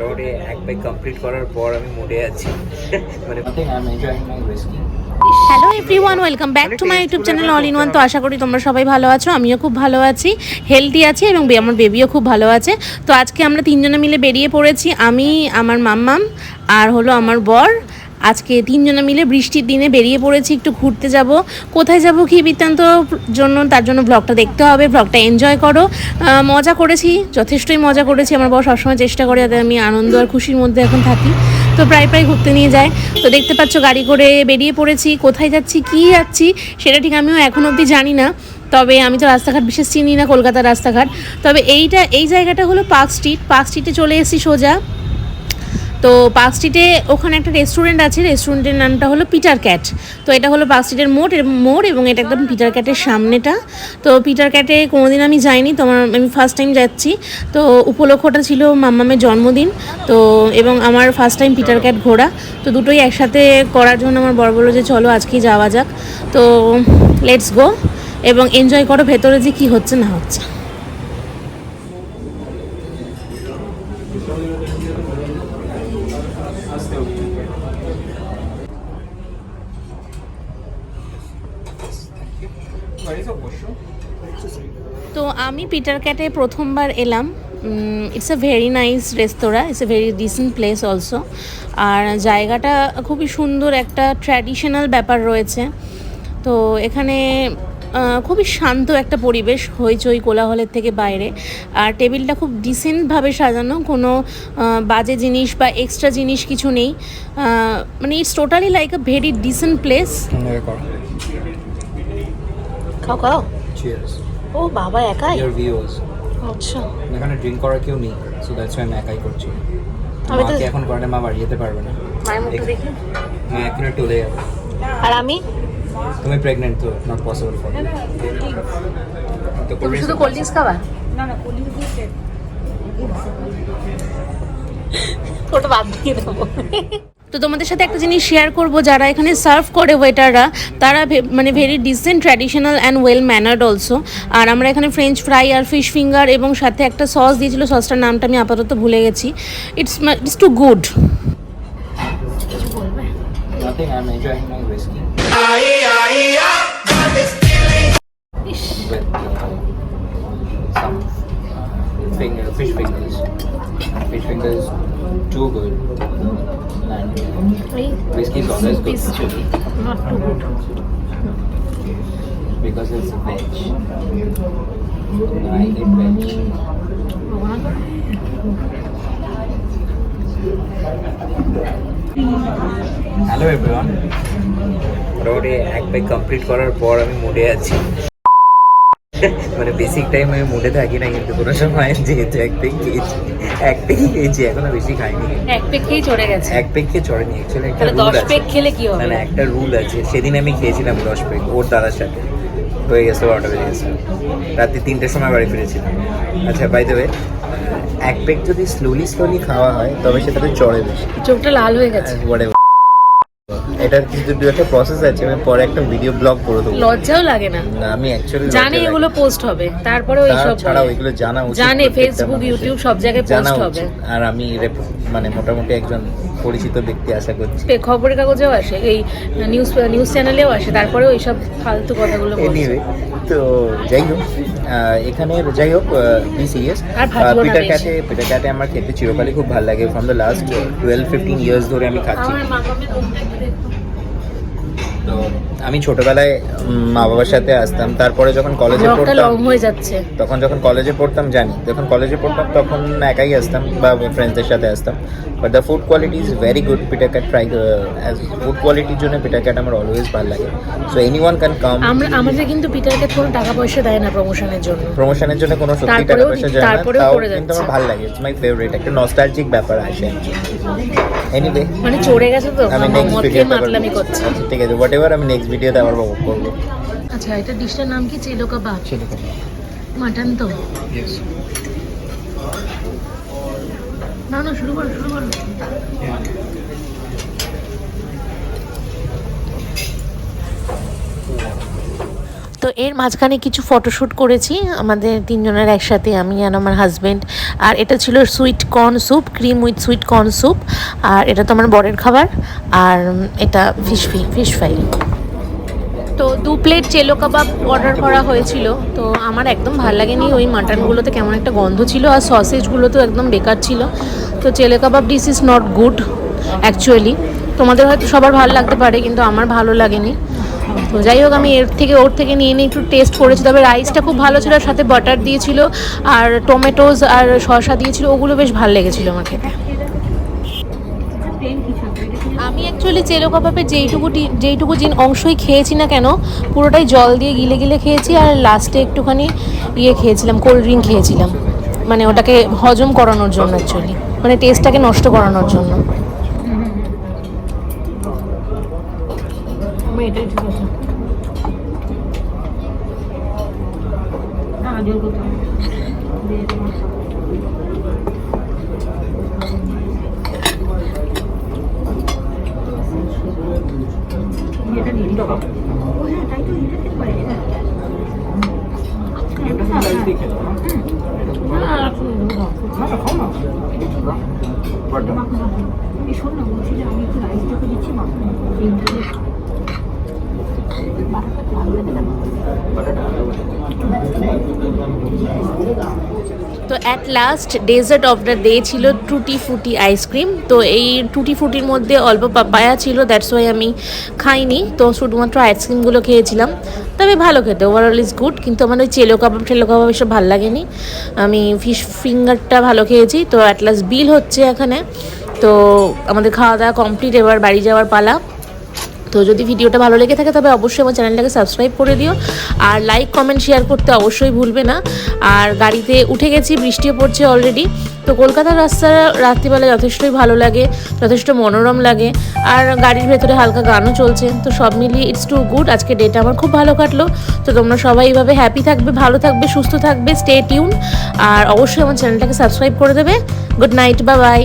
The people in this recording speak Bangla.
মোটামুটি এক ব্যাগ কমপ্লিট করার পর আমি মোডে আছি মানে hello everyone, welcome back to my YouTube channel all in one. তো আশা করি তোমরা সবাই ভালো আছো, আমিও খুব ভালো আছি, হেলদি আছি এবং আমার বেবিও খুব ভালো আছে। তো আজকে আমরা তিনজনে মিলে বেরিয়ে পড়েছি, আমি, আমার মাম্মাম আর হলো আমার বর। আজকে তিনজনে মিলে বৃষ্টির দিনে বেরিয়ে পড়েছি, একটু ঘুরতে যাব। কোথায় যাব কী বৃত্তান্ত তার জন্য ব্লগটা দেখতে হবে, ব্লগটা এনজয় করো। মজা করেছি, যথেষ্টই মজা করেছি। আমার বর সবসময় চেষ্টা করে যাতে আমি আনন্দ আর খুশির মধ্যে এখন থাকি, তো প্রায় ঘুরতে নিয়ে যায়। তো দেখতে পাচ্ছ গাড়ি করে বেরিয়ে পড়েছি। কোথায় যাচ্ছি কী যাচ্ছি সেটা ঠিক আমিও এখন অবধি জানি না, তবে আমি তো রাস্তাঘাট বিশেষ চিনি না, কলকাতার রাস্তাঘাট। তবে এই জায়গাটা হলো পার্ক স্ট্রিট। পার্ক স্ট্রিটে চলে এসেছি সোজা। তো পার্ক স্ট্রিটে ওখানে একটা রেস্টুরেন্ট আছে, রেস্টুরেন্টের নামটা হলো পিটার ক্যাট। তো এটা হলো পার্ক স্ট্রিটের মোড় এবং এটা একদম পিটার ক্যাটের সামনেটা। তো পিটার ক্যাটে কোনোদিন আমি যাইনি, আমি ফার্স্ট টাইম যাচ্ছি। তো উপলক্ষটা ছিল মাম্মামের জন্মদিন, তো এবং আমার ফার্স্ট টাইম পিটার ক্যাট ঘোরা। তো দুটোই একসাথে করার জন্য আমার বড় বড় যে চলো আজকেই যাওয়া যাক। তো লেটস গো এবং এনজয় করো ভেতরে যে কী হচ্ছে না হচ্ছে। তো আমি পিটার ক্যাটে প্রথমবার এলাম। It's a very nice restaurant, it's a very decent place also. আর জায়গাটা খুবই সুন্দর, একটা ট্র্যাডিশনাল ব্যাপার রয়েছে। তো এখানে খুবই শান্ত একটা পরিবেশ, হইচই কোলাহলের থেকে বাইরে। আর টেবিলটা খুব ডিসেন্টভাবে সাজানো, কোনো বাজে জিনিস বা এক্সট্রা জিনিস কিছু নেই। মানে it's totally like a very decent place. খাও। চিয়ার্স। ও বাবা, একাই? ডিয়ার ভিউয়ার্স, আচ্ছা, এখানে ড্রিঙ্ক করার কেউ নেই, সো দ্যাটস ওয়াই আমি একাই করছি। মাকে এখন করে মা বাড়ি যেতে পারবে না, মায়ের মুখটা দেখি। মা এখন চলে যাবে। আর আমি? তুমি প্রেগনেন্ট, তো নট পসিবল ফর ইউ। তো তুমি শুধু কোল্ড ড্রিঙ্কস খাবা? না কোল্ড ড্রিঙ্কস ওটা বাদ দিয়ে দেবো। তো তোমাদের সাথে একটা জিনিস শেয়ার করব, যারা এখানে সার্ভ করে ওয়েটাররা, তারা মানে very decent, traditional and well mannered also. আর আমরা এখানে ফ্রেঞ্চ ফ্রাই আর ফিশ ফিঙ্গার এবং সাথে একটা সস দিয়েছিল, সসটার নামটা আমি আপাতত ভুলে গেছি। It's too good. Nothing, I'm enjoying my whiskey. With some fish fingers. Fish fingers, too good. And whiskey is always good. Not too good. Because it's veg. I eat veg. Hello everyone, মোটামুটি এক ব্যাগ কমপ্লিট করার পর আমি মুডে আছি। মানে বেসিক টাইম আমি মুডে থাকি না, কিন্তু কোনো সময় যেহেতু এক ব্যাগ খেয়েছি, এখনো বেশি খাইনি। এক পেক খেয়েই চড়ে গেছে। এক পেক খেয়ে চড়েনি, অ্যাকচুয়ালি একটা রুল 10 আছে। পেক খেলে কি হবে? মানে একটা রুল আছে, সেদিন আমি খেয়েছিলাম 10 পেক ওর দাদার সাথে, হয়ে গেছে 12টা বেজে গেছে, রাত্রি 3টের সময় বাড়ি ফিরেছিলাম। আচ্ছা, বাই দ্য ওয়ে, এক পেক যদি স্লোলি খাওয়া হয় তবে সেটাতে চড়ে বেশি। চোখটা লাল হয়ে গেছে। এটার কিন্তু একটা প্রসেস আছে, আমি পরে একটা ভিডিও ব্লগ করে দেবো। লজ্জাও লাগে না? আমি অ্যাকচুয়ালি জানি এগুলো পোস্ট হবে, তারপরে ওই সব ছাড়াও এগুলো জানা উচিত, জানে ফেসবুক ইউটিউব সব জায়গায় পোস্ট হবে। আর আমি মানে মোটামুটি একজন পরিচিত ব্যক্তি, আশা করছি। খবরের কাগজেও আসে, এই নিউজ চ্যানেলেও আসে, তারপরে ওই সব ফালতু কথাগুলো বলছে। এনিওয়ে, তো যাই হোক, এখানে যাই হোক, বি সিরিয়াস। পিটার ক্যাটে আমার খেতে চিরকালই খুব ভালো লাগে। ফ্রম দ্য লাস্ট 12-15 ইয়ার্স ধরে আমি খাচ্ছি। তো আমি ছোটবেলায় মা বাবার সাথে আসতাম, তারপরে যখন কলেজে পড়তাম, যখন কলেজে পড়তাম তখন একাই আসতাম বা ফ্রেন্ডসদের সাথে আসতাম। But the food quality is very good. Peter Cat food কোয়ালিটির জন্য পিটার ক্যাট আমার অলওয়েজ ভালো লাগে। So anyone can come. আমাদের কিন্তু পিটার ক্যাট কোনো টাকা পয়সা দেয় না প্রমোশনের জন্য, কোনো সত্যি টাকা পয়সা যায় না, তাও কিন্তু আমার ভালো লাগে। ইটস মাই ফেভারিট, একটা নস্টালজিক ব্যাপার আসে। এনিওয়ে, মানে চড়ে গেছে তো, আমি নেক্সট ভিডিওতে করছি। ঠিক আছে, হোয়াটএভার, আমি নেক্সট ভিডিওতে আবার করব। আচ্ছা, এটা ডিশটার নাম কি? চেলো কাবাব। মাটন তো? ইয়েস। না শুরু করো। তো এর মাঝখানে কিছু ফটোশ্যুট করেছি আমাদের তিনজনের একসাথে, আমি আর আমার হাজব্যান্ড। আর এটা ছিল sweet corn soup, cream with sweet corn soup. আর এটা তো আমার বরের খাবার। আর এটা ফিশ ফ্রাই। তো 2 প্লেট চেলো কাবাব অর্ডার করা হয়েছিল। তো আমার একদম ভালো লাগেনি, ওই মাটনগুলোতে কেমন একটা গন্ধ ছিল, আর সসেজগুলো তো একদম বেকার ছিল। তো চেলো kebab dish is not good actually. তোমাদের হয়তো সবার ভালো লাগতে পারে, কিন্তু আমার ভালো লাগেনি। তো যাই হোক, আমি ওর থেকে নিয়ে একটু টেস্ট করেছি। তবে রাইসটা খুব ভালো ছিল, সাথে বাটার দিয়েছিল আর টমেটোজ আর শসা দিয়েছিল, ওগুলো বেশ ভালো লেগেছিলো আমার খেতে। আমি অ্যাকচুয়ালি চেলো কাবাবের যেইটুকু অংশই খেয়েছি না কেন, পুরোটাই জল দিয়ে গিলে খেয়েছি। আর লাস্টে একটুখানি খেয়েছিলাম, কোল্ড ড্রিঙ্ক খেয়েছিলাম, মানে ওটাকে হজম করানোর জন্য অ্যাকচুয়ালি, মানে টেস্টটাকে নষ্ট করানোর জন্য। তো at last dessert of the day ছিল টুটি ফুটি আইসক্রিম। তো এই টুটি ফুটির মধ্যে অল্প পাপায়া ছিল, দ্যাটস ওয়াই আমি খাইনি। তো শুধুমাত্র আইসক্রিমগুলো খেয়েছিলাম। তবে ভালো খেতে, ওভারঅল ইজ গুড। কিন্তু আমার ওই চেলো কাবাব এসব ভালো লাগেনি। আমি ফিশ ফিঙ্গারটা ভালো খেয়েছি। তো অ্যাট লাস্ট বিল হচ্ছে এখানে। তো আমাদের খাওয়া দাওয়া কমপ্লিট, এবার বাড়ি যাওয়ার পালা। তো যদি ভিডিওটা ভালো লেগে থাকে তবে অবশ্যই আমার চ্যানেলটাকে সাবস্ক্রাইব করে দিও, আর লাইক কমেন্ট শেয়ার করতে অবশ্যই ভুলবে না। আর গাড়িতে উঠে গেছি, বৃষ্টিও পড়ছে অলরেডি। তো কলকাতার রাস্তা রাত্রিবেলা যথেষ্টই ভালো লাগে, যথেষ্ট মনোরম লাগে। আর গাড়ির ভেতরে হালকা গানও চলছে। তো সব মিলিয়ে ইটস টু গুড। আজকে ডেটা আমার খুব ভালো কাটলো। তো তোমরা সবাই এইভাবে হ্যাপি থাকবে, ভালো থাকবে, সুস্থ থাকবে, স্টে টিউন। আর অবশ্যই আমার চ্যানেলটাকে সাবস্ক্রাইব করে দেবে। Good night, bye bye.